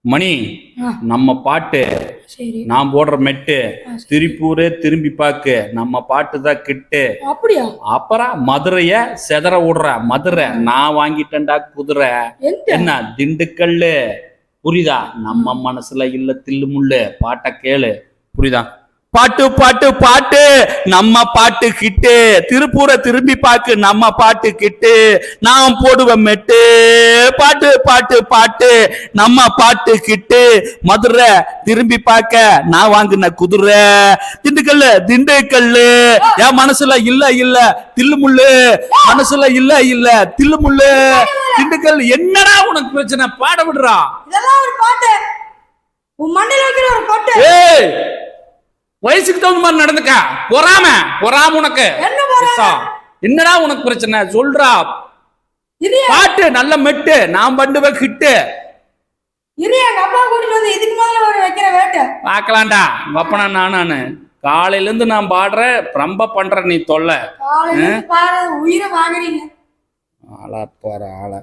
மணி நம்ம பாட்டு நான் போடுற மெட்டு திருப்பூரே திரும்பி பாக்கு நம்ம பாட்டு தான் கிட்டு. அப்படியா? அப்புறம் மதுரைய செதற விடுற மதுரை நான் வாங்கிட்டேன்டா குதிரை. என்ன திண்டுக்கல்லு புரியுதா? நம்ம மனசுல இல்ல தில்லு முள்ளு. பாட்ட கேளு புரியுதா? பாட்டு பாட்டு பாட்டு நம்ம பாட்டு கிட்டு. திருப்பூரை திரும்பி பாக்கு நம்ம பாட்டு கிட்டு. நான் போடுவேன் மெட்டு பாட்டு பாட்டு பாட்டு நம்ம பாட்டு கிட்டு. மதுரை திரும்பி பார்க்க நான் வாங்கின குதிரை. திண்டுக்கல்லு திண்டுக்கல்லு என் மனசுல இல்ல இல்ல தில்லு முள்ளு. மனசுல இல்ல இல்ல தில்லு முள்ளு. திண்டுக்கல் என்னடா உனக்கு பிரச்சனை? பாட விடுறா. இதெல்லாம் ஒரு பாட்டு. உன் மண்ணில வைக்கிற ஒரு பாட்டு. ஏய் வயசுக்கு தகுந்த மாதிரி நடந்துக்க. பொறாம பொறாம உனக்கு என்னடா உனக்கு பிரச்சனை சொல்றா. பாட்டு நல்ல மெட்டு நான் பண்ணுவேன் கிட்டு. பாக்கலாம்டா வப்பனா நானு காலையில இருந்து நான் பாடுறேன் ரொம்ப பண்ற நீ தொல்லை. உயிரை வாங்குறீங்க ஆளா போற ஆள